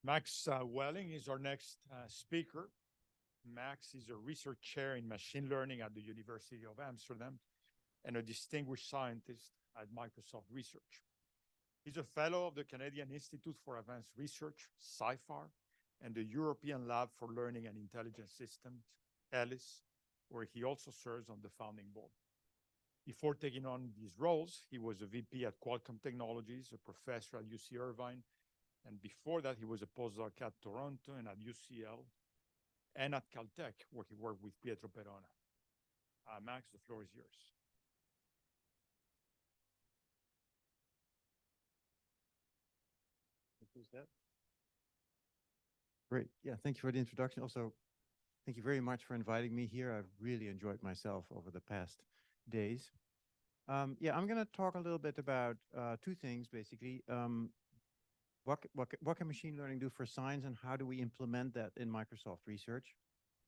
Max Welling is our next speaker. Max is a research chair in machine learning at the University of Amsterdam and a distinguished scientist at Microsoft Research. He's a fellow of the Canadian Institute for Advanced Research, CIFAR, and the European Lab for Learning and Intelligent Systems, ELIS, where he also serves on the founding board. Before taking on these roles, he was a VP at Qualcomm Technologies, a professor at UC Irvine, and before that, he was a postdoc at Toronto and at UCL and at Caltech, where he worked with Pietro Perona. Max, the floor is yours. Who's that? Great. Yeah, thank you for the introduction. Also, thank you very much for inviting me here. I've really enjoyed myself over the past days. Yeah, I'm going to talk a little bit about two things, basically. What can machine learning do for science, and how do we implement that in Microsoft Research?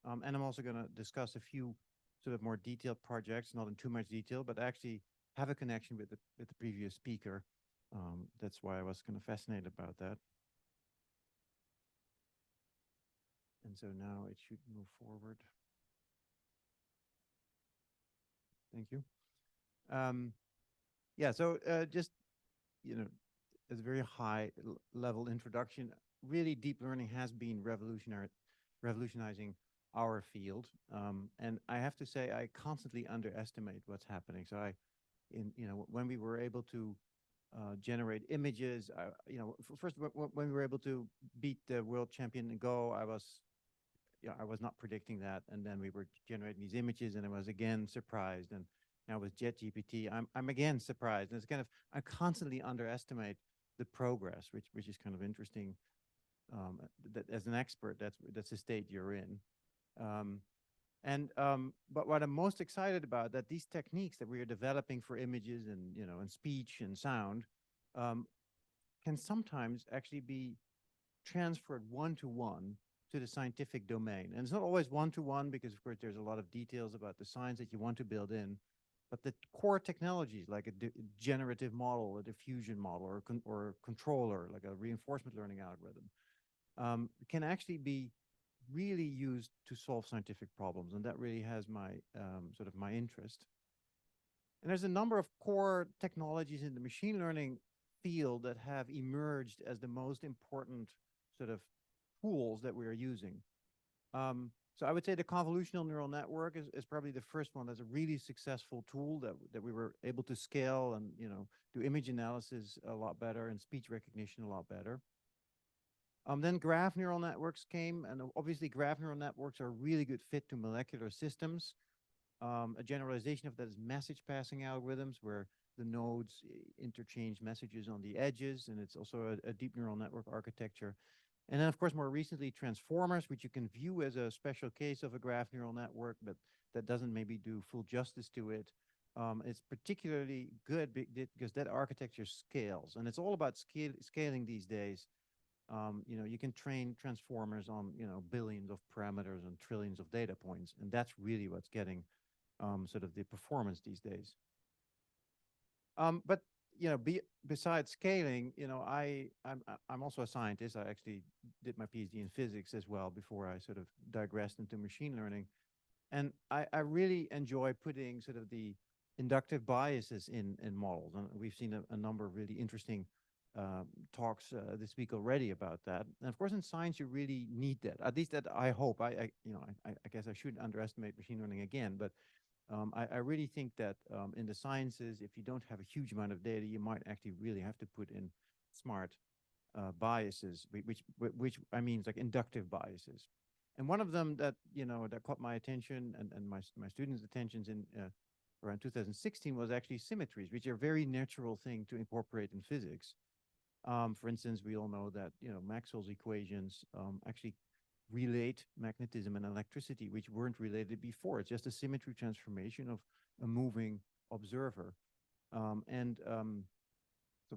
And I'm also going to discuss a few sort of more detailed projects, not in too much detail, but actually have a connection with the previous speaker. That's why I was kind of fascinated about that. And so now it should move forward. Thank you. Yeah, so just, as a very high level introduction, really deep learning has been revolutionizing our field. And I have to say, I constantly underestimate what's happening. So when we were able to generate images, first, when we were able to beat the world champion in Go, I was not predicting that. And then we were generating these images, and I was again surprised. And now with JetGPT, I'm again surprised. And it's kind of, I constantly underestimate the progress, which is kind of interesting. That as an expert, that's the state you're in. But what I'm most excited about, that these techniques that we are developing for images and speech and sound can sometimes actually be transferred one-to-one to the scientific domain. And it's not always one-to-one because, of course, there's a lot of details about the science that you want to build in. But the core technologies, like a generative model, a diffusion model, or a controller, like a reinforcement learning algorithm, can actually be really used to solve scientific problems. And that really has my sort of my interest. And there's a number of core technologies in the machine learning field that have emerged as the most important sort of tools that we are using. So I would say the convolutional neural network is probably the first one that's a really successful tool that we were able to scale and do image analysis a lot better and speech recognition a lot better. Then graph neural networks came, and obviously graph neural networks are a really good fit to molecular systems. A generalization of that is message passing algorithms, where the nodes interchange messages on the edges, and it's also a deep neural network architecture. And then, of course, more recently, transformers, which you can view as a special case of a graph neural network, but that doesn't maybe do full justice to it. It's particularly good because that architecture scales, and it's all about scaling these days. You can train transformers on, billions of parameters and trillions of data points, and that's really what's getting sort of the performance these days. But besides scaling, I'm also a scientist. I actually did my PhD in physics as well before I sort of digressed into machine learning. And I really enjoy putting sort of the inductive biases in models. And we've seen a number of really interesting talks this week already about that. And of course, in science, you really need that. At least that I hope. I guess I shouldn't underestimate machine learning again, but I really think that in the sciences, if you don't have a huge amount of data, you might actually really have to put in smart biases, which I mean, like inductive biases. And one of them that that caught my attention and my students' attentions in around 2016 was actually symmetries, which are a very natural thing to incorporate in physics. For instance, we all know that Maxwell's equations actually relate magnetism and electricity, which weren't related before. It's just a symmetry transformation of a moving observer. So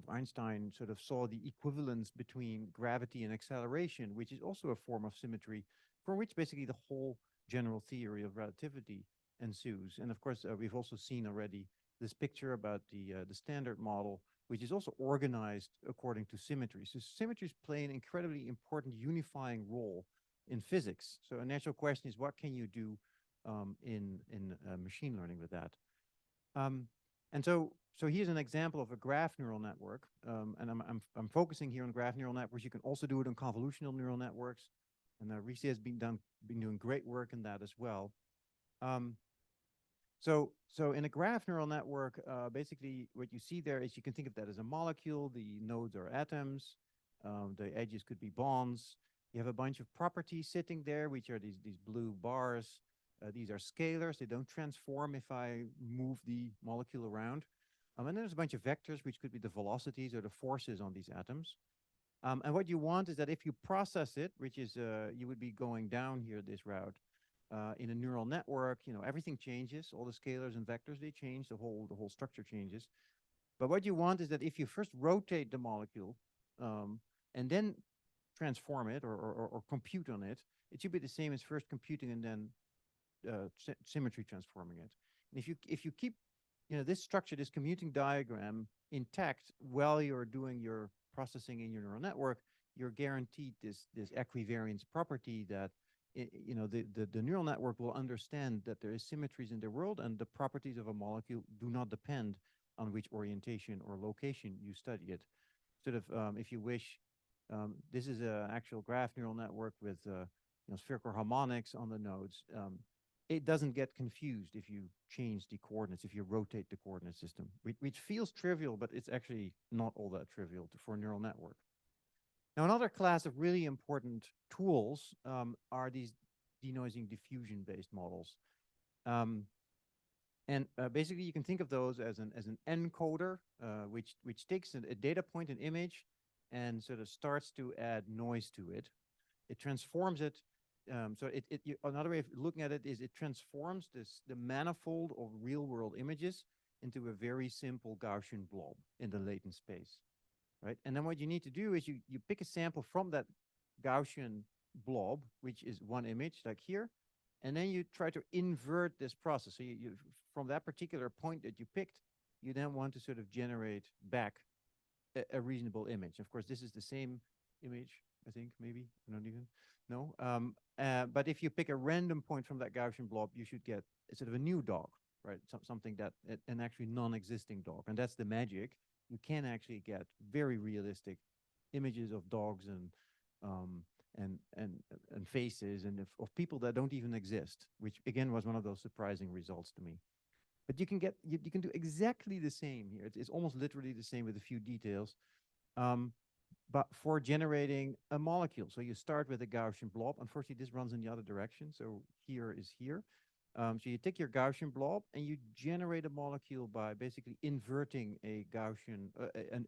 Einstein sort of saw the equivalence between gravity and acceleration, which is also a form of symmetry, from which basically the whole general theory of relativity ensues. And of course, we've also seen already this picture about the standard model, which is also organized according to symmetry. So symmetries play an incredibly important unifying role in physics. So a natural question is, what can you do in machine learning with that? And so here's an example of a graph neural network, and I'm focusing here on graph neural networks. You can also do it on convolutional neural networks, and RISI has been doing great work in that as well. So in a graph neural network, basically what you see there is, you can think of that as a molecule. The nodes are atoms. The edges could be bonds. You have a bunch of properties sitting there, which are these blue bars. These are scalars. They don't transform if I move the molecule around. And then there's a bunch of vectors, which could be the velocities or the forces on these atoms. And what you want is that if you process it, which is, you would be going down here this route, in a neural network, everything changes. All the scalars and vectors, they change. The whole structure changes. But what you want is that if you first rotate the molecule, and then transform it or compute on it, it should be the same as first computing and then symmetry transforming it. And if you keep this structure, this commuting diagram intact while you're doing your processing in your neural network, you're guaranteed this equivariance property that the neural network will understand that there is symmetries in the world, and the properties of a molecule do not depend on which orientation or location you study it. Sort of, if you wish, this is an actual graph neural network with spherical harmonics on the nodes. It doesn't get confused if you change the coordinates, if you rotate the coordinate system, which feels trivial, but it's actually not all that trivial for a neural network. Now, another class of really important tools are these denoising diffusion-based models. Basically, you can think of those as an encoder, which takes a data point, an image, and sort of starts to add noise to it. It transforms it. So another way of looking at it is, it transforms the manifold of real-world images into a very simple Gaussian blob in the latent space. Right? And then what you need to do is you pick a sample from that Gaussian blob, which is one image, like here, and then you try to invert this process. So you from that particular point that you picked, you then want to sort of generate back a reasonable image. Of course, this is the same image, I think, maybe, not even, no. But if you pick a random point from that Gaussian blob, you should get sort of a new dog, right? Something that, an actually non-existing dog. And that's the magic. You can actually get very realistic images of dogs and faces and of people that don't even exist, which again was one of those surprising results to me. But you can do exactly the same here. It's almost literally the same with a few details, but for generating a molecule. So you start with a Gaussian blob. Unfortunately, this runs in the other direction. So here is here. So you take your Gaussian blob and you generate a molecule by basically inverting a Gaussian,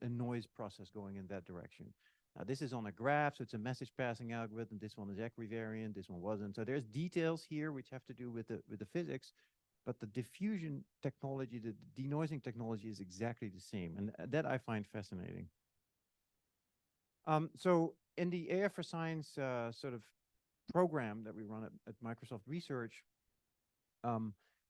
a noise process going in that direction. Now this is on a graph, so it's a message passing algorithm. This one is equivariant, this one wasn't. So there's details here which have to do with the physics, but the diffusion technology, the denoising technology is exactly the same, and that I find fascinating. So in the AI for Science sort of program that we run at Microsoft Research,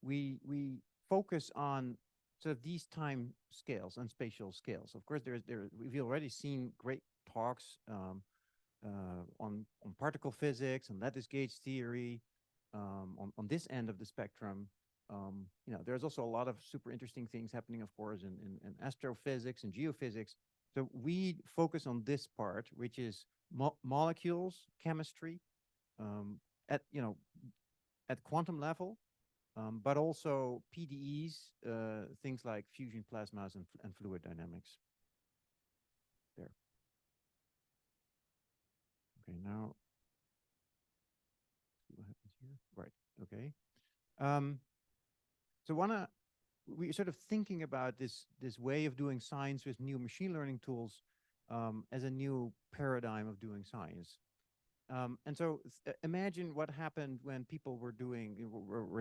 we focus on sort of these time scales and spatial scales. Of course, we've already seen great talks on particle physics and lattice gauge theory on this end of the spectrum. There's also a lot of super interesting things happening, of course, in astrophysics and geophysics. So we focus on this part, which is molecules, chemistry, at quantum level. But also PDEs, things like fusion plasmas and fluid dynamics. There. Okay, now, see what happens here. Right, okay. So we're sort of thinking about this way of doing science with new machine learning tools as a new paradigm of doing science. And so imagine what happened when people were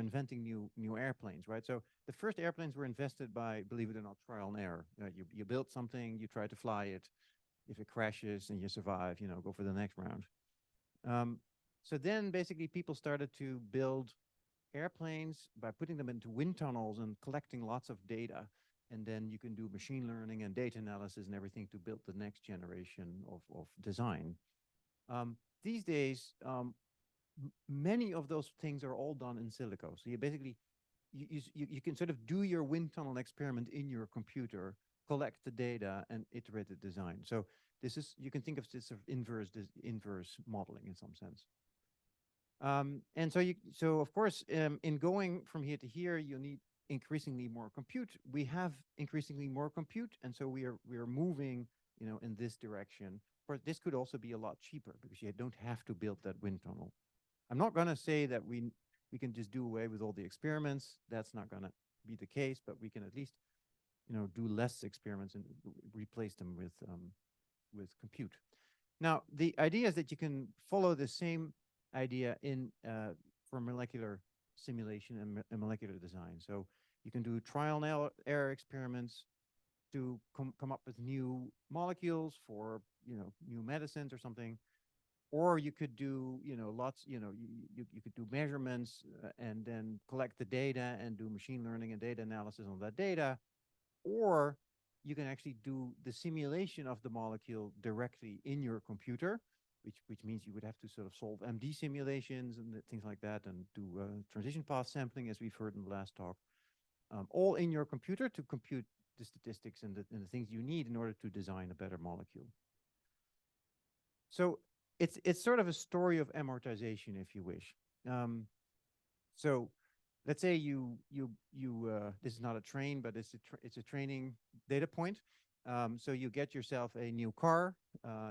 inventing new airplanes, right? So the first airplanes were invented by, believe it or not, trial and error. You build something, you try to fly it. If it crashes and you survive, go for the next round. So then basically people started to build airplanes by putting them into wind tunnels and collecting lots of data. and then you can do machine learning and data analysis and everything to build the next generation of design. These days, many of those things are all done in silico. So you basically, you can sort of do your wind tunnel experiment in your computer, collect the data, and iterate the design. So this is, you can think of this of inverse modeling in some sense. And so of course, in going from here to here, you need increasingly more compute. We have increasingly more compute, and so we are moving, in this direction. But this could also be a lot cheaper because you don't have to build that wind tunnel. I'm not going to say that we can just do away with all the experiments. That's not going to be the case, but we can at least, do less experiments and replace them with compute. Now, the idea is that you can follow the same idea in for molecular simulation and molecular design. So you can do trial and error experiments to come up with new molecules for, new medicines or something. Or you could do, lots, you could do measurements and then collect the data and do machine learning and data analysis on that data. Or you can actually do the simulation of the molecule directly in your computer, which means you would have to sort of solve MD simulations and things like that, and do transition path sampling, as we've heard in the last talk, all in your computer to compute the statistics and the things you need in order to design a better molecule. So it's sort of a story of amortization, if you wish. So let's say this is not a train, but it's a training data point. So you get yourself a new car.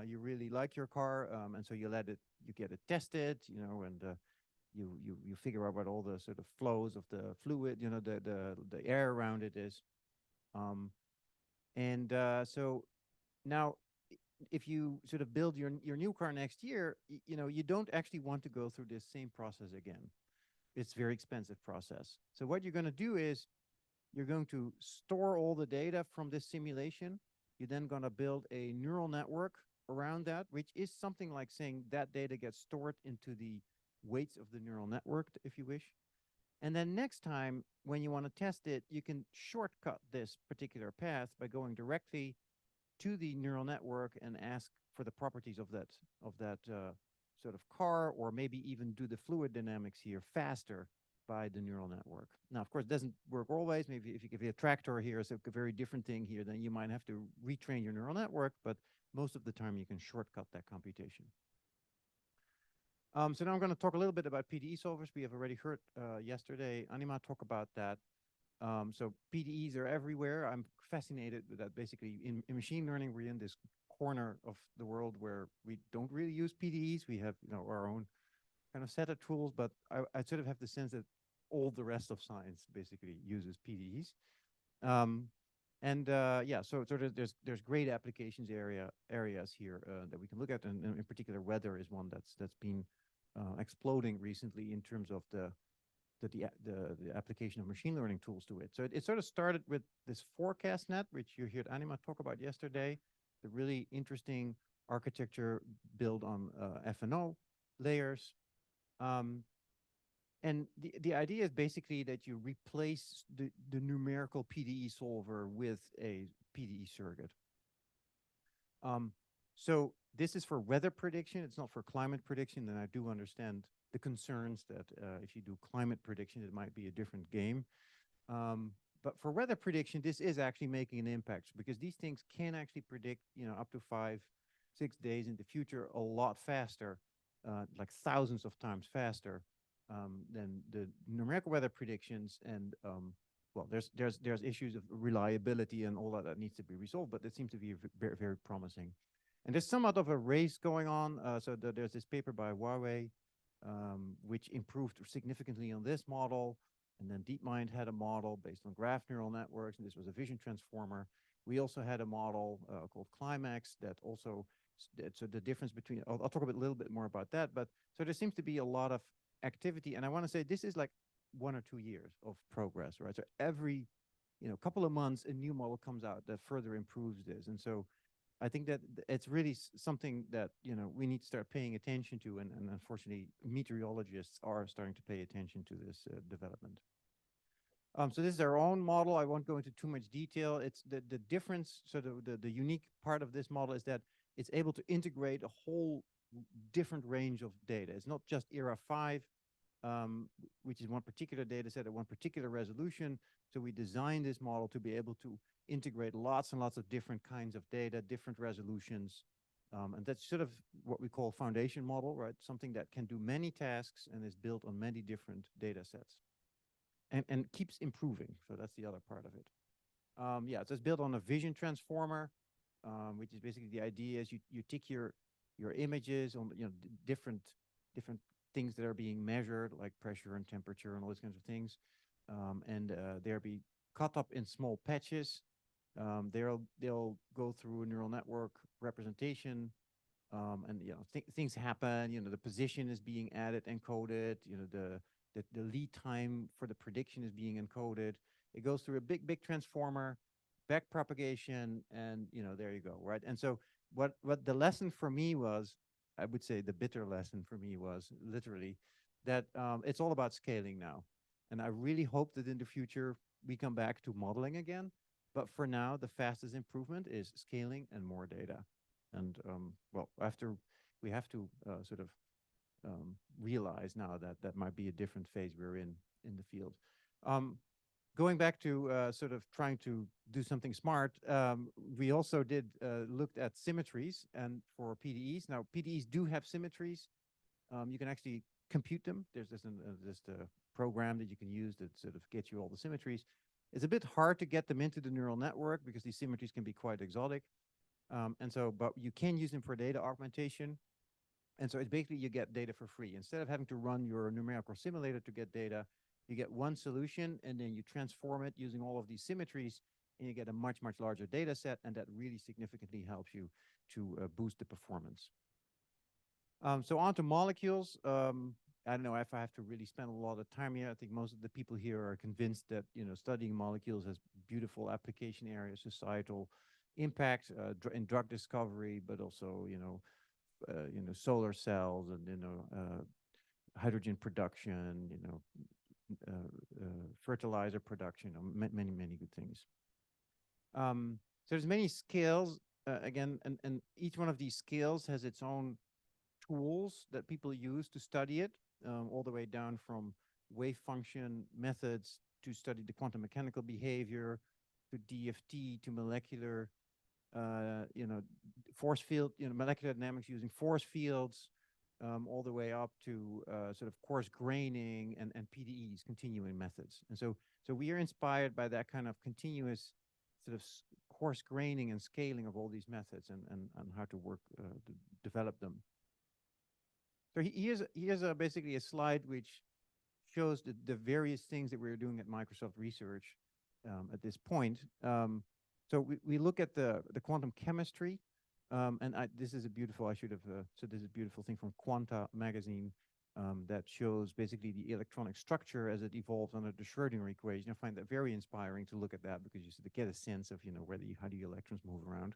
You really like your car, and so you get it tested, and you figure out what all the sort of flows of the fluid, the air around it is. So now, if you sort of build your new car next year, you don't actually want to go through this same process again. It's a very expensive process. So what you're going to do is you're going to store all the data from this simulation. You're then going to build a neural network around that, which is something like saying that data gets stored into the weights of the neural network, if you wish. And then next time, when you want to test it, you can shortcut this particular path by going directly to the neural network and ask for the properties of that sort of car, or maybe even do the fluid dynamics here faster by the neural network. Now, of course, it doesn't work always. Maybe if you give a tractor here, it's a very different thing here, then you might have to retrain your neural network, but most of the time you can shortcut that computation. So now I'm going to talk a little bit about PDE solvers. We have already heard yesterday Anima talk about that. So PDEs are everywhere. I'm fascinated with that. Basically, in machine learning, we're in this corner of the world where we don't really use PDEs. We have, our own kind of set of tools, but I sort of have the sense that all the rest of science basically uses PDEs. So there's great applications areas here that we can look at, and in particular, weather is one that's been exploding recently in terms of the application of machine learning tools to it. So it sort of started with this ForecastNet, which you heard Anima talk about yesterday, the really interesting architecture built on FNO layers. And the idea is basically that you replace the numerical PDE solver with a PDE surrogate. So this is for weather prediction. It's not for climate prediction. And I do understand the concerns that if you do climate prediction, it might be a different game. But for weather prediction, this is actually making an impact, because these things can actually predict, up to 5-6 days in the future a lot faster, like thousands of times faster than the numerical weather predictions. And well, there's issues of reliability and all that needs to be resolved, but it seems to be very, very promising. And there's somewhat of a race going on. There's this paper by Huawei, which improved significantly on this model. And then DeepMind had a model based on graph neural networks, and this was a vision transformer. We also had a model called Climax that also, so the difference between, I'll talk a little bit more about that, but so there seems to be a lot of activity. And I want to say this is like 1 or 2 years of progress, right? So every, couple of months, a new model comes out that further improves this. And so I think that it's really something that, we need to start paying attention to. And unfortunately, meteorologists are starting to pay attention to this development. So this is our own model. I won't go into too much detail. It's the difference, sort of the unique part of this model is that it's able to integrate a whole different range of data. It's not just ERA 5, which is one particular data set at one particular resolution. So we designed this model to be able to integrate lots and lots of different kinds of data, different resolutions. And that's sort of what we call foundation model, right? Something that can do many tasks and is built on many different data sets. And keeps improving. So that's the other part of it. Yeah, so it's built on a vision transformer, which is basically the idea is you take your images on different things that are being measured, like pressure and temperature and all those kinds of things, and they'll be cut up in small patches. They'll go through a neural network representation, and things happen. The position is being added, encoded. The lead time for the prediction is being encoded. It goes through a big transformer, back propagation, and there you go, right? And so what the lesson for me was, I would say the bitter lesson for me was literally that it's all about scaling now. And I really hope that in the future we come back to modeling again. But for now, the fastest improvement is scaling and more data. And well, after we have to sort of realize now that that might be a different phase we're in the field. Going back to sort of trying to do something smart, we also did looked at symmetries and for PDEs. Now PDEs do have symmetries. You can actually compute them. There's just a program that you can use that sort of gets you all the symmetries. It's a bit hard to get them into the neural network because these symmetries can be quite exotic. But you can use them for data augmentation. And so it's basically you get data for free. Instead of having to run your numerical simulator to get data, you get one solution and then you transform it using all of these symmetries and you get a much larger data set, and that really significantly helps you to boost the performance. So on to molecules. I don't know if I have to really spend a lot of time here. I think most of the people here are convinced that studying molecules has beautiful application areas, societal impact in drug discovery, but also solar cells and hydrogen production, fertilizer production, many good things. So there's many scales again, and each one of these scales has its own tools that people use to study it, all the way down from wave function methods to study the quantum mechanical behavior, to DFT, to molecular force field, molecular dynamics using force fields, all the way up to sort of coarse graining and PDEs, continuing methods. And so we are inspired by that kind of continuous sort of coarse graining and scaling of all these methods and how to work to develop them. So here's basically a slide which shows the various things that we're doing at Microsoft Research at this point. So we look at the quantum chemistry, and this is a beautiful, I should have, so this is a beautiful thing from Quanta magazine that shows basically the electronic structure as it evolves under the Schrödinger equation. I find that very inspiring to look at that because you sort of get a sense of, how do electrons move around.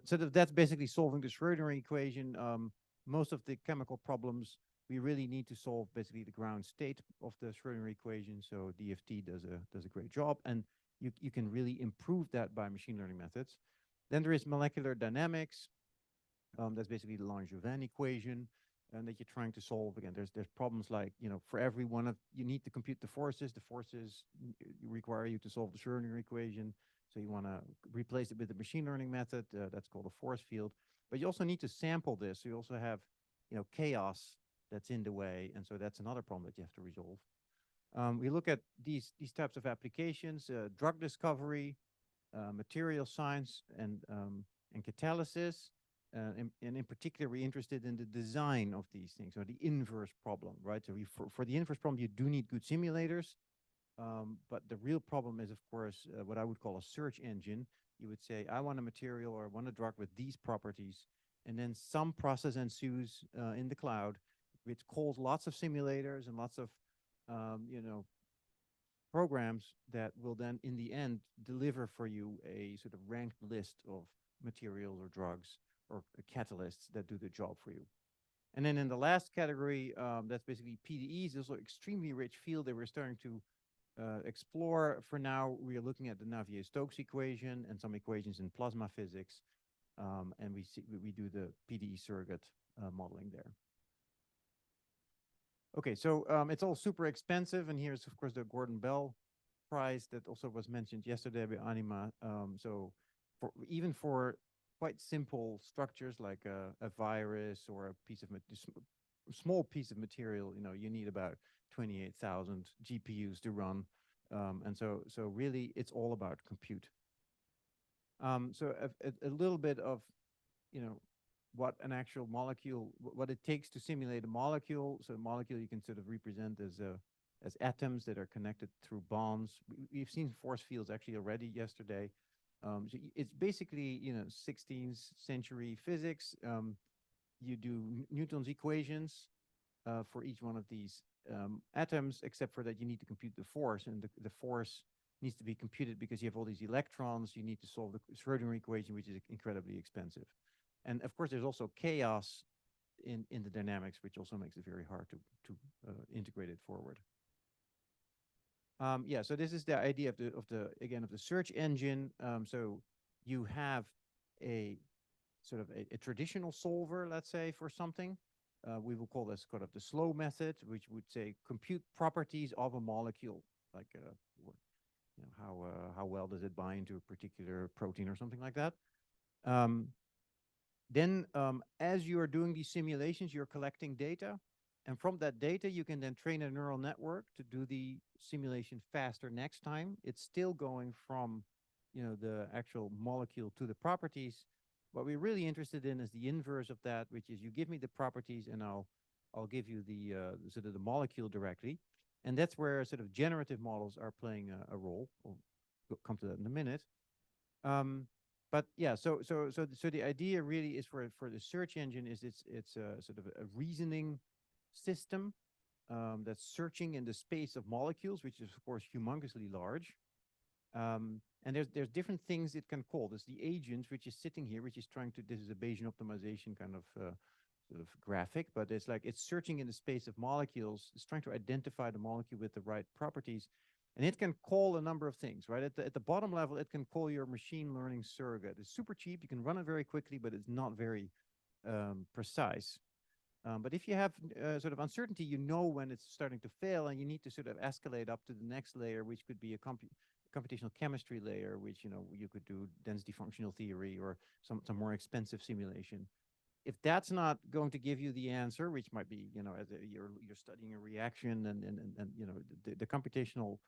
So that's basically solving the Schrödinger equation. Most of the chemical problems, we really need to solve basically the ground state of the Schrödinger equation. So DFT does a great job, and you can really improve that by machine learning methods. Then there is molecular dynamics. That's basically the Langevin equation, and that you're trying to solve. Again, there's problems like, for every one of, you need to compute the forces. The forces require you to solve the Schrödinger equation. So you want to replace it with the machine learning method. That's called a force field. But you also need to sample this. So you also have, chaos that's in the way. And so that's another problem that you have to resolve. We look at these types of applications, drug discovery, material science, and catalysis. And in particular, we're interested in the design of these things, or the inverse problem, right? So for the inverse problem, you do need good simulators. But the real problem is, of course, what I would call a search engine. You would say, I want a material or I want a drug with these properties. And then some process ensues in the cloud, which calls lots of simulators and lots of, programs that will then, in the end, deliver for you a sort of ranked list of materials or drugs or catalysts that do the job for you. And then in the last category, that's basically PDEs. This is an extremely rich field that we're starting to explore. For now, we are looking at the Navier-Stokes equation and some equations in plasma physics, and we do the PDE surrogate modeling there. Okay, so it's all super expensive, and here's of course the Gordon Bell Prize that also was mentioned yesterday by Anima. So even for quite simple structures like a virus or a piece of small piece of material, you need about 28,000 GPUs to run, and so really it's all about compute. So a little bit of, what an actual molecule, what it takes to simulate a molecule. So a molecule you can sort of represent as atoms that are connected through bonds. We've seen force fields actually already yesterday. So it's basically, 16th century physics. You do Newton's equations for each one of these atoms, except for that you need to compute the force, and the force needs to be computed because you have all these electrons. You need to solve the Schrödinger equation, which is incredibly expensive. And of course, there's also chaos in the dynamics, which also makes it very hard to integrate it forward. Yeah, so this is the idea of the search engine. So you have a sort of a traditional solver, let's say, for something. We will call this kind of the slow method, which would say compute properties of a molecule, like how well does it bind to a particular protein or something like that. Then as you are doing these simulations, you're collecting data. And from that data, you can then train a neural network to do the simulation faster next time. It's still going from, the actual molecule to the properties. What we're really interested in is the inverse of that, which is you give me the properties and I'll give you the sort of the molecule directly. And that's where sort of generative models are playing a role. We'll come to that in a minute. But yeah, so the idea really is for the search engine is it's a sort of a reasoning system that's searching in the space of molecules, which is of course humongously large. And there's different things it can call. There's the agent, which is sitting here, which is this is a Bayesian optimization kind of sort of graphic, but it's searching in the space of molecules. It's trying to identify the molecule with the right properties. And it can call a number of things, right? At the bottom level, it can call your machine learning surrogate. It's super cheap. You can run it very quickly, but it's not very precise. But if you have sort of uncertainty, when it's starting to fail, and you need to sort of escalate up to the next layer, which could be a computational chemistry layer, which you could do density functional theory or some more expensive simulation. If that's not going to give you the answer, which might be as you're studying a reaction and the computational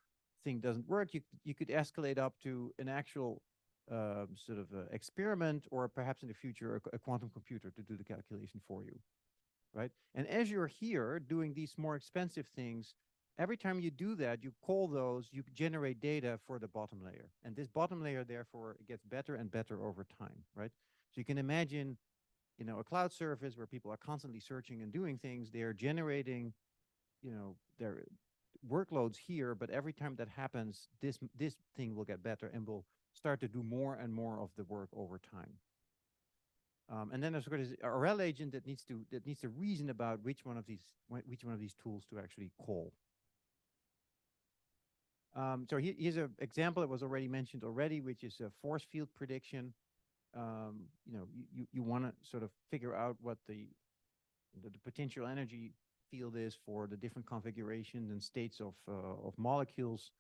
thing doesn't work, you could escalate up to an actual sort of experiment, or perhaps in the future a quantum computer to do the calculation for you, right? And as you're here doing these more expensive things, every time you do that, you call those, you generate data for the bottom layer. And this bottom layer, therefore, gets better and better over time, right? So you can imagine, a cloud service where people are constantly searching and doing things. They are generating, their workloads here, but every time that happens, this thing will get better and will start to do more and more of the work over time. And then there's a RL agent that needs to reason about which one of these tools to actually call. So here's an example that was already mentioned already, which is a force field prediction. You want to sort of figure out what the potential energy field is for the different configurations and states of molecules,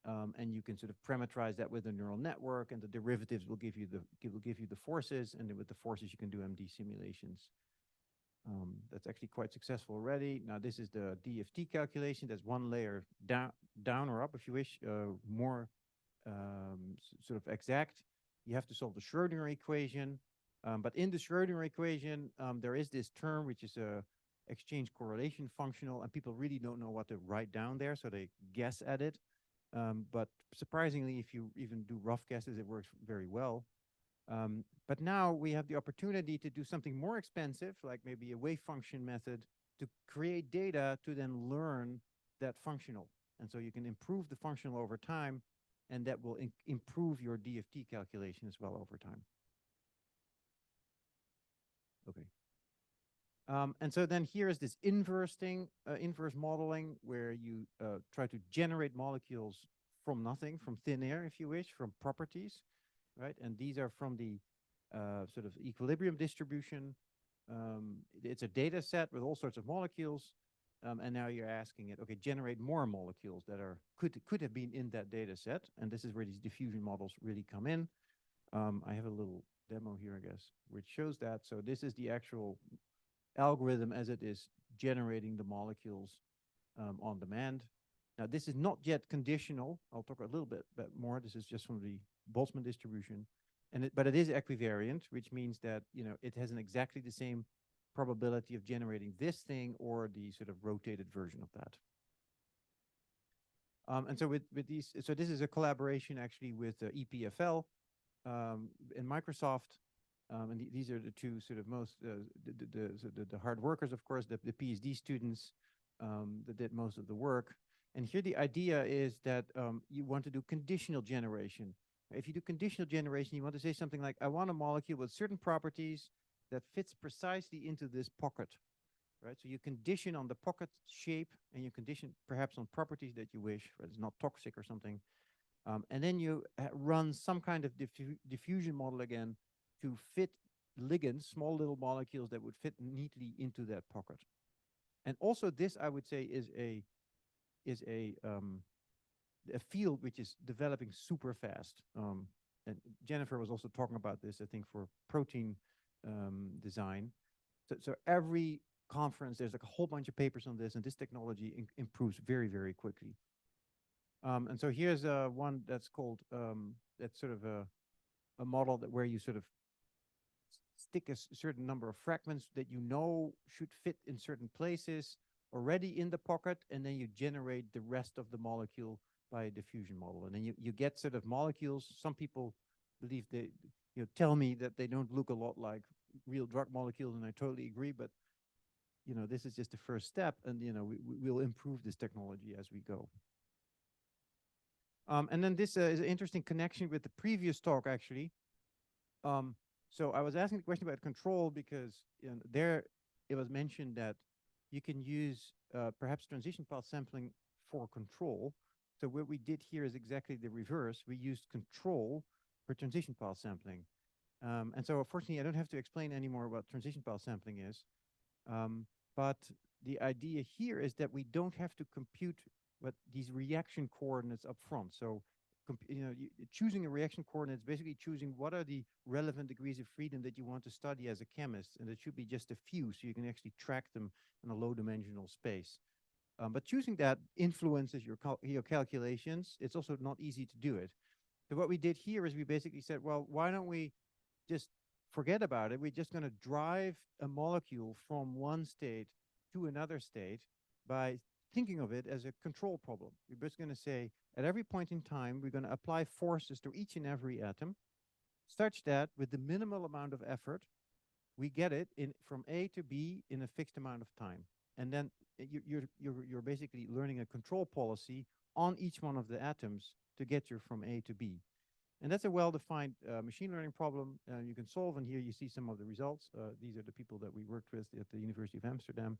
and you can sort of parameterize that with a neural network, and the derivatives will give you the forces, and then with the forces you can do MD simulations. That's actually quite successful already. Now this is the DFT calculation. That's one layer down or up, if you wish, more sort of exact. You have to solve the Schrödinger equation. But in the Schrödinger equation, there is this term, which is a exchange correlation functional, and people really don't know what to write down there, so they guess at it. But surprisingly, if you even do rough guesses, it works very well. But now we have the opportunity to do something more expensive, like maybe a wave function method, to create data to then learn that functional. And so you can improve the functional over time, and that will improve your DFT calculation as well over time. Okay. And so then here is this inverse thing, inverse modeling, where you try to generate molecules from nothing, from thin air, if you wish, from properties, right? And these are from the sort of equilibrium distribution. It's a data set with all sorts of molecules. And now you're asking it, okay, generate more molecules that are could have been in that data set. And this is where these diffusion models really come in. I have a little demo here, I guess, which shows that. So this is the actual algorithm as it is generating the molecules on demand. Now, this is not yet conditional. I'll talk a little bit more. This is just from the Boltzmann distribution. But it is equivariant, which means that, it has an exactly the same probability of generating this thing or the sort of rotated version of that. And so with these, so this is a collaboration actually with EPFL and Microsoft. And these are the two sort of most, the hard workers, of course, the PhD students that did most of the work. And here the idea is that you want to do conditional generation. If you do conditional generation, you want to say something like, I want a molecule with certain properties that fits precisely into this pocket, right? So you condition on the pocket shape, and you condition perhaps on properties that you wish, or it's not toxic or something. And then you run some kind of diffusion model again to fit ligands, small little molecules that would fit neatly into that pocket. And also this, I would say, is a field which is developing super fast. And Jennifer was also talking about this, I think, for protein design. So every conference, there's like a whole bunch of papers on this, and this technology improves very, very quickly. And so here's one that's called, that's sort of a model that where you sort of stick a certain number of fragments that should fit in certain places already in the pocket, and then you generate the rest of the molecule by a diffusion model. And then you get sort of molecules. Some people believe they, tell me that they don't look a lot like real drug molecules, and I totally agree, but this is just the first step, and we'll improve this technology as we go. And then this is an interesting connection with the previous talk, actually. So I was asking the question about control because there it was mentioned that you can use perhaps transition path sampling for control. So what we did here is exactly the reverse. We used control for transition path sampling. And so unfortunately, I don't have to explain anymore what transition path sampling is. But the idea here is that we don't have to compute what these reaction coordinates up front. So choosing a reaction coordinate is basically choosing what are the relevant degrees of freedom that you want to study as a chemist, and it should be just a few, so you can actually track them in a low-dimensional space. But choosing that influences your calculations. It's also not easy to do it. So what we did here is we basically said, well, why don't we just forget about it? We're just going to drive a molecule from one state to another state by thinking of it as a control problem. We're just going to say, at every point in time, we're going to apply forces to each and every atom, such that with the minimal amount of effort, we get it from A to B in a fixed amount of time. And then you're basically learning a control policy on each one of the atoms to get you from A to B. And that's a well-defined machine learning problem you can solve. And here you see some of the results. These are the people that we worked with at the University of Amsterdam.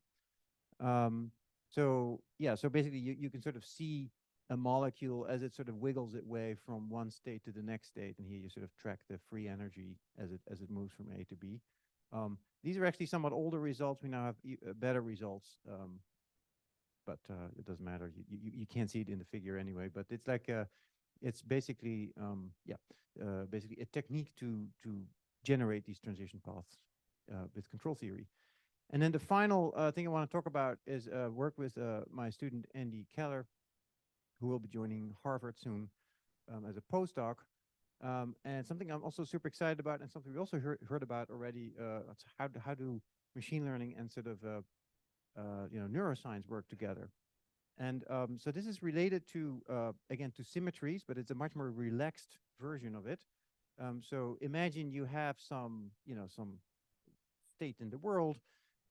So basically you can sort of see a molecule as it sort of wiggles its way from one state to the next state, and here you sort of track the free energy as it moves from A to B. These are actually somewhat older results. We now have better results, but it doesn't matter. You can't see it in the figure anyway. But it's like it's basically basically a technique to generate these transition paths with control theory. And then the final thing I want to talk about is work with my student Andy Keller, who will be joining Harvard soon as a postdoc. And something I'm also super excited about, and something we also heard about already, how do machine learning and sort of neuroscience work together. And so this is related to, again, to symmetries, but it's a much more relaxed version of it. So imagine you have some state in the world,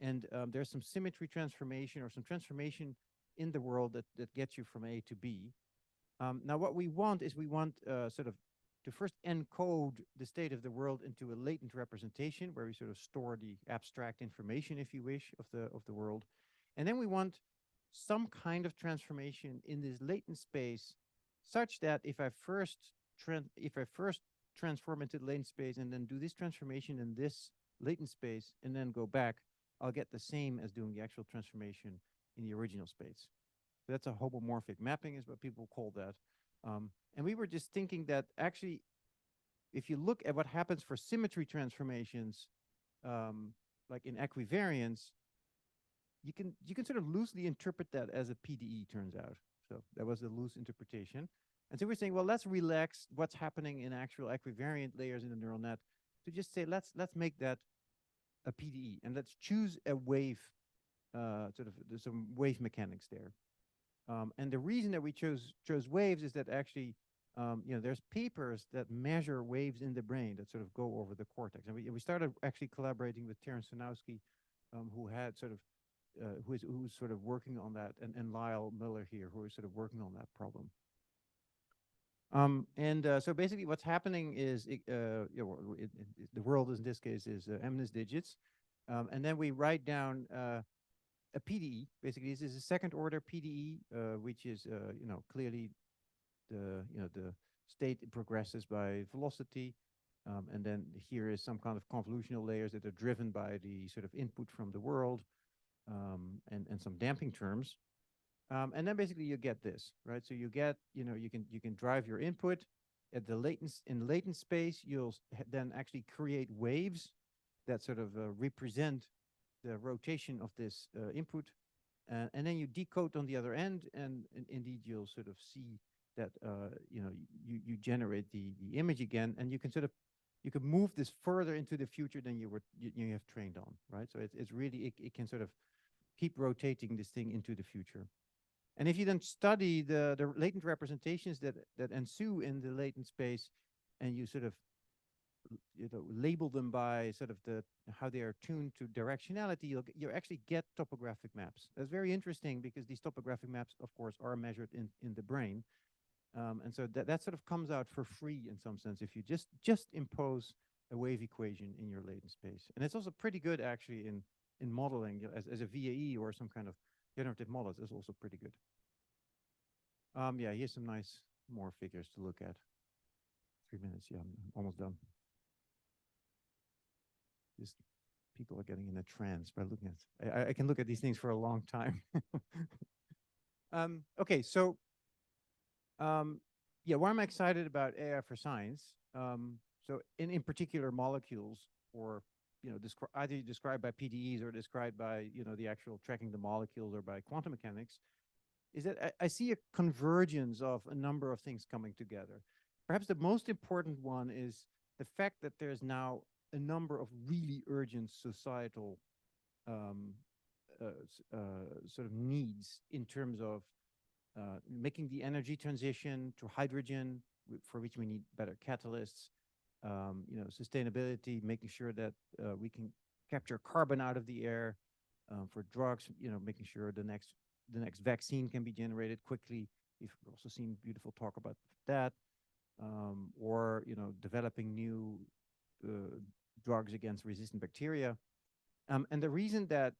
and there's some symmetry transformation or some transformation in the world that gets you from A to B. Now, what we want is sort of to first encode the state of the world into a latent representation where we sort of store the abstract information, if you wish, of the world. And then we want some kind of transformation in this latent space such that if I first transform into the latent space and then do this transformation in this latent space and then go back, I'll get the same as doing the actual transformation in the original space. So that's a homomorphic mapping is what people call that. And we were just thinking that actually, if you look at what happens for symmetry transformations, like in equivariance, you can sort of loosely interpret that as a PDE, turns out. So that was a loose interpretation. And so we're saying, well, let's relax what's happening in actual equivariant layers in the neural net to just say, let's make that a PDE, and let's choose a wave, there's some wave mechanics there. And the reason that we chose waves is that actually, there's papers that measure waves in the brain that sort of go over the cortex. And we started actually collaborating with Terence Sanowski, who had sort of, who's sort of working on that, and Lyle Miller here, who is sort of working on that problem. So basically what's happening is, the world in this case is MNIST digits. And then we write down a PDE. Basically, this is a second order PDE, which is, clearly the state progresses by velocity. And then here is some kind of convolutional layers that are driven by the sort of input from the world, and some damping terms. And then basically you get this, right? So you get, you can drive your input at the latent space. You'll then actually create waves that sort of represent the rotation of this input. And then you decode on the other end, and indeed you'll sort of see that, you generate the image again, and you can move this further into the future than you have trained on, right? So it's really, it can sort of keep rotating this thing into the future. And if you then study the latent representations that ensue in the latent space, and you sort of label them by sort of how they are tuned to directionality, you actually get topographic maps. That's very interesting because these topographic maps, of course, are measured in the brain. And so that sort of comes out for free in some sense if you just impose a wave equation in your latent space. And it's also pretty good actually in modeling as a VAE or some kind of generative models is also pretty good. Yeah, here's some nice more figures to look at. 3 minutes, yeah, I'm almost done. Just people are getting in a trance by looking at. I can look at these things for a long time. Okay, so yeah, why am I excited about AI for science? So in particular molecules, or either described by PDEs or described by the actual tracking the molecules or by quantum mechanics, is that I see a convergence of a number of things coming together. Perhaps the most important one is the fact that there's now a number of really urgent societal sort of needs in terms of making the energy transition to hydrogen, for which we need better catalysts, sustainability, making sure that we can capture carbon out of the air, for drugs, making sure the next vaccine can be generated quickly. We've also seen beautiful talk about that, or developing new drugs against resistant bacteria. And the reason that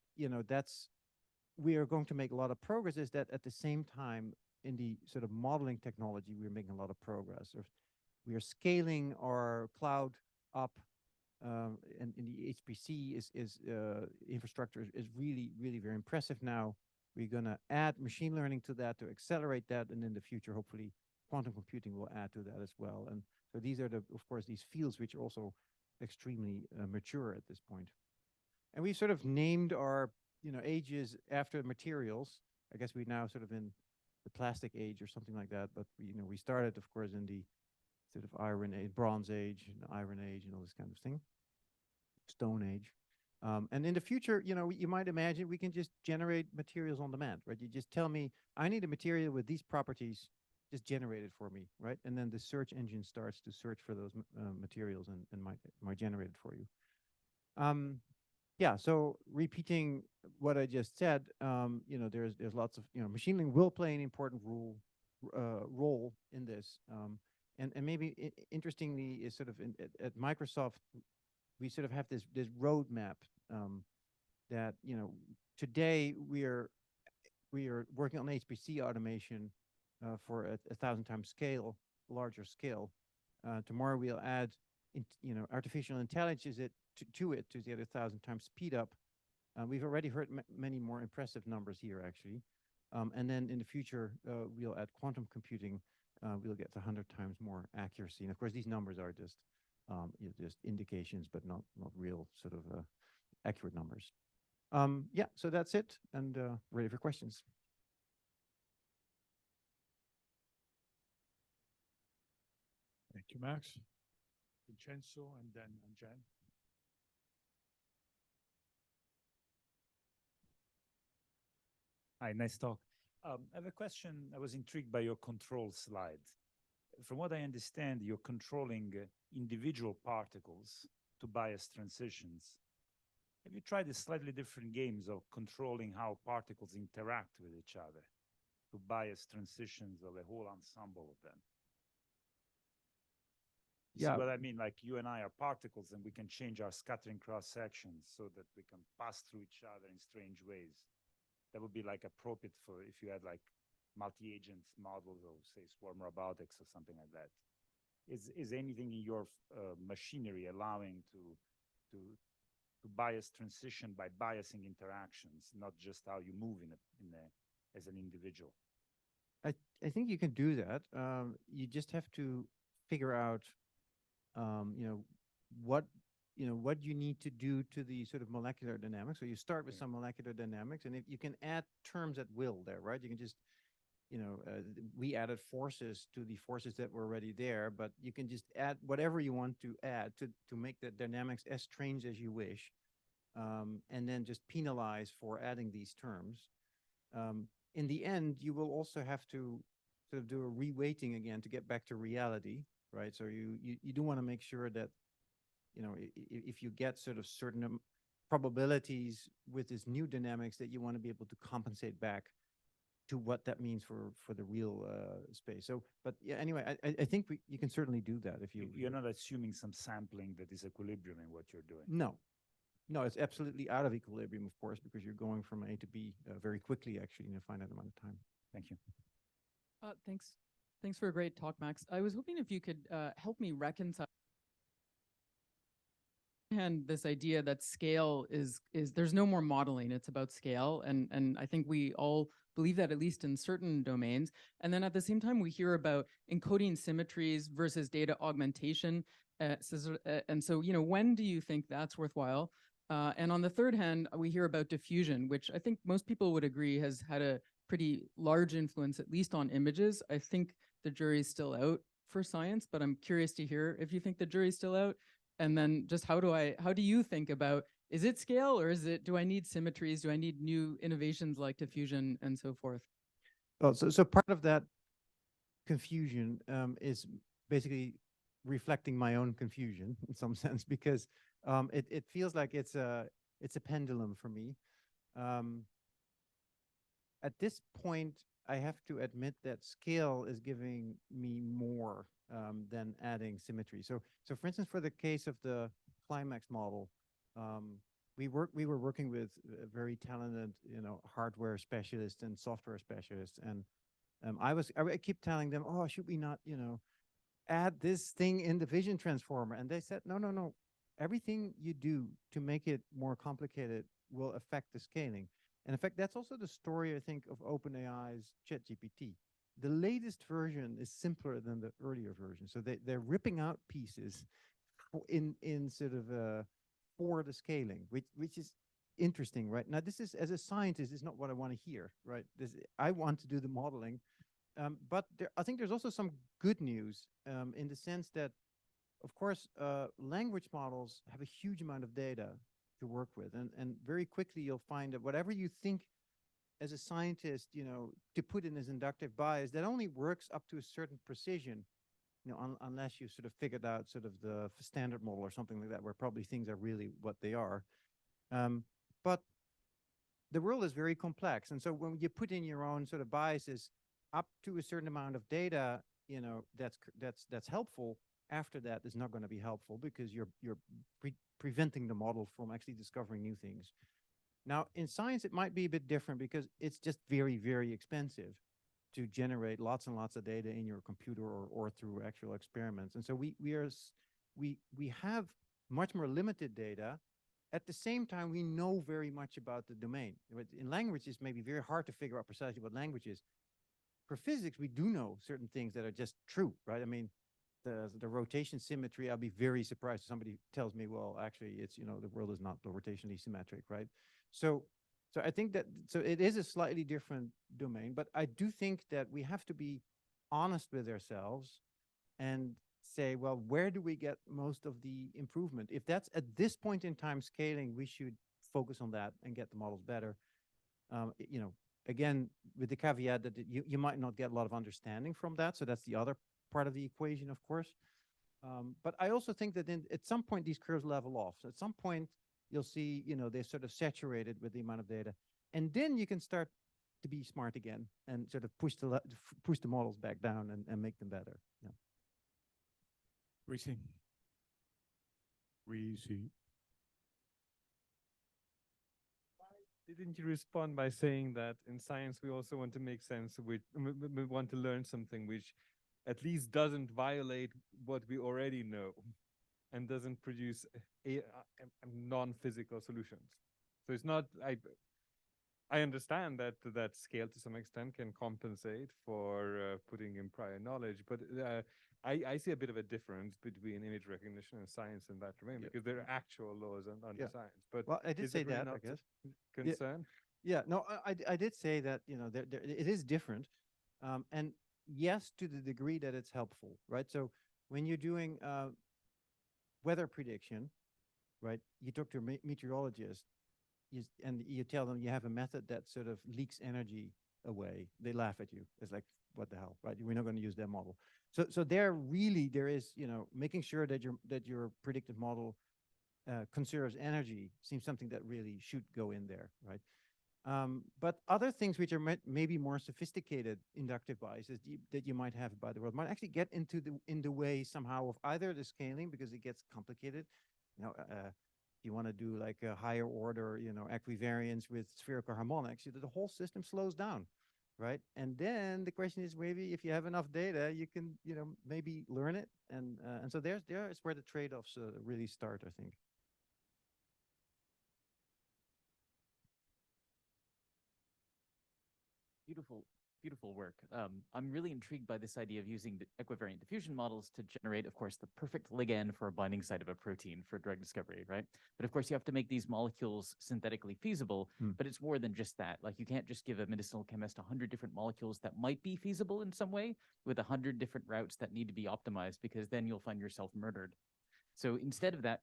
we are going to make a lot of progress is that at the same time in the sort of modeling technology, we're making a lot of progress. We are scaling our cloud up, and in the HPC infrastructure is really, really very impressive now. We're going to add machine learning to that to accelerate that, and in the future, hopefully, quantum computing will add to that as well. And so these are of course, these fields which are also extremely mature at this point. And we sort of named our ages after materials. I guess we're now sort of in the plastic age or something like that. But we started, of course, in the sort of Iron Age, Bronze Age, and Iron Age, and all this kind of thing. Stone Age. And in the future, you might imagine we can just generate materials on demand, right? You just tell me, I need a material with these properties, just generate it for me, right? And then the search engine starts to search for those materials and might generate it for you. Yeah, so repeating what I just said, there's lots of, machine learning will play an important role in this. And maybe interestingly is sort of at Microsoft, we sort of have this roadmap that, you know, today we are working on HPC automation for a thousand times scale, larger scale. Tomorrow we'll add, you know, artificial intelligence to it to the other thousand times speed up. We've already heard many more impressive numbers here, actually. And then in the future, we'll add quantum computing. We'll get to 100 times more accuracy. And of course, these numbers are just you know, just indications, but not real sort of accurate numbers. Yeah, so that's it, and ready for questions. Thank you, Max. Vincenzo, and then Jen. Hi, nice talk. I have a question. I was intrigued by your control slide. From what I understand, you're controlling individual particles to bias transitions. Have you tried the slightly different games of controlling how particles interact with each other to bias transitions of a whole ensemble of them? You see what I mean? Like you and I are particles, and we can change our scattering cross sections so that we can pass through each other in strange ways. That would be like appropriate for if you had like multi-agent models of, say, swarm robotics or something like that. Is anything in your machinery allowing to bias transition by biasing interactions, not just how you move as an individual? I think you can do that. You just have to figure out, you know, what you need to do to the sort of molecular dynamics. So you start with some molecular dynamics, and if you can add terms at will there, right? You can just, you know, we added forces to the forces that were already there, but you can just add whatever you want to add to make the dynamics as strange as you wish, and then just penalize for adding these terms. In the end, you will also have to sort of do a reweighting again to get back to reality, right? So you do want to make sure that, you know, if you get sort of certain probabilities with this new dynamics, that you want to be able to compensate back to what that means for the real space. So, but yeah, anyway, I think you can certainly do that if you. You're not assuming some sampling that is equilibrium in what you're doing. No, it's absolutely out of equilibrium, of course, because you're going from A to B very quickly, actually, in a finite amount of time. Thank you. Thanks. Thanks for a great talk, Max. I was hoping if you could help me reconcile and this idea that scale is there's no more modeling, it's about scale. And I think we all believe that, at least in certain domains. And then at the same time, we hear about encoding symmetries versus data augmentation. And so, you know, when do you think that's worthwhile? And on the third hand, we hear about diffusion, which I think most people would agree has had a pretty large influence, at least on images. I think the jury's still out for science, but I'm curious to hear if you think the jury's still out. And then just how do you think about, is it scale, or do I need symmetries? Do I need new innovations like diffusion and so forth? Well, so part of that confusion is basically reflecting my own confusion in some sense, because it feels like it's a pendulum for me. At this point, I have to admit that scale is giving me more than adding symmetry. So for instance, for the case of the Climax model, we were working with very talented, you know, hardware specialists and software specialists, and I keep telling them, oh, should we not, you know, add this thing in the vision transformer? And they said, no. Everything you do to make it more complicated will affect the scaling. And in fact, that's also the story, I think, of OpenAI's ChatGPT. The latest version is simpler than the earlier version. So they're ripping out pieces in sort of for the scaling, which is interesting, right? Now, this is, as a scientist, is not what I want to hear, right? I want to do the modeling. But I think there's also some good news in the sense that, of course, language models have a huge amount of data to work with. And very quickly, you'll find that whatever you think as a scientist, you know, to put in as inductive bias, that only works up to a certain precision, you know, unless you've sort of figured out sort of the standard model or something like that, where probably things are really what they are. But the world is very complex. And so when you put in your own sort of biases up to a certain amount of data, you know, that's helpful, after that is not going to be helpful because you're preventing the model from actually discovering new things. Now, in science, it might be a bit different because it's just very, very expensive to generate lots and lots of data in your computer or through actual experiments. And so we have much more limited data. At the same time, we know very much about the domain. In language, it's maybe very hard to figure out precisely what language is. For physics, we do know certain things that are just true, right? I mean, the rotation symmetry, I'll be very surprised if somebody tells me, well, actually, it's, you know, the world is not rotationally symmetric, right? So I think that, so it is a slightly different domain, but I do think that we have to be honest with ourselves and say, well, where do we get most of the improvement? If that's at this point in time scaling, we should focus on that and get the models better. You know, again, with the caveat that you might not get a lot of understanding from that. So that's the other part of the equation, of course. But I also think that at some point, these curves level off. So at some point, you'll see, you know, they're sort of saturated with the amount of data. And then you can start to be smart again and sort of push the models back down and make them better. Yeah. Reese. Didn't you respond by saying that in science we also want to make sense of we want to learn something which at least doesn't violate what we already know and doesn't produce non-physical solutions. So it's not, I understand that that scale to some extent can compensate for putting in prior knowledge, but I see a bit of a difference between image recognition and science in that domain, because there are actual laws under science. But well, I did say really that, I guess. Concern? Yeah, no, I did say that, you know, it is different. And yes, to the degree that it's helpful, right? So when you're doing weather prediction, right, you talk to a meteorologist and you tell them you have a method that sort of leaks energy away. They laugh at you. It's like, what the hell, right? We're not going to use that model. So there is, you know, making sure that your predictive model conserves energy seems something that really should go in there, right? But other things which are maybe more sophisticated inductive biases that you might have about the world might actually get into the way somehow of either the scaling, because it gets complicated. You know, you want to do like a higher order, you know, equivariance with spherical harmonics, the whole system slows down, right? And then the question is, maybe if you have enough data, you can, you know, maybe learn it. And so there is where the trade-offs really start, I think. Beautiful work. I'm really intrigued by this idea of using the equivariant diffusion models to generate, of course, the perfect ligand for a binding site of a protein for drug discovery, right? But of course, you have to make these molecules synthetically feasible, but it's more than just that. Like, you can't just give a medicinal chemist 100 different molecules that might be feasible in some way with 100 different routes that need to be optimized, because then you'll find yourself murdered. So instead of that,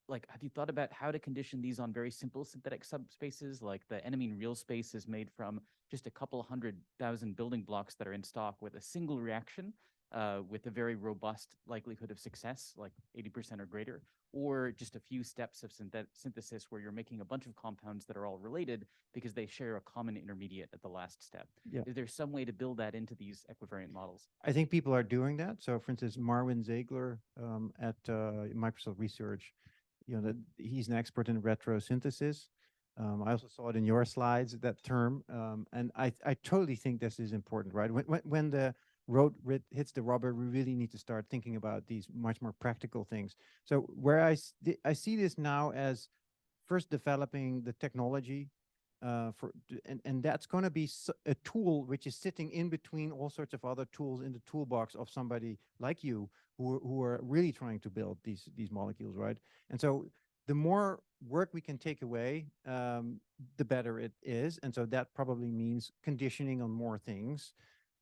like, have you thought about how to condition these on very simple synthetic subspaces? Like the enamine real space is made from just a couple 100,000 building blocks that are in stock with a single reaction with a very robust likelihood of success, like 80% or greater, or just a few steps of synthesis where you're making a bunch of compounds that are all related because they share a common intermediate at the last step. Yeah. Is there some way to build that into these equivariant models? I think people are doing that. So for instance, Marwin Ziegler at Microsoft Research, you know, he's an expert in retrosynthesis. I also saw it in your slides, that term. And I totally think this is important, right? When the road hits the rubber, we really need to start thinking about these much more practical things. So where I see this now as first developing the technology and that's going to be a tool which is sitting in between all sorts of other tools in the toolbox of somebody like you who are really trying to build these molecules, right? And so the more work we can take away, the better it is. And so that probably means conditioning on more things,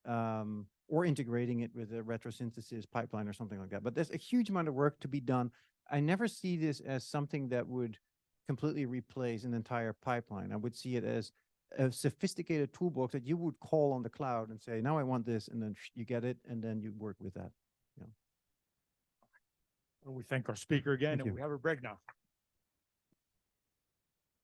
or integrating it with a retrosynthesis pipeline or something like that. But there's a huge amount of work to be done. I never see this as something that would completely replace an entire pipeline. I would see it as a sophisticated toolbox that you would call on the cloud and say, now I want this, and then you get it, and then you work with that. We thank our speaker again, Thank and you. we have a break now.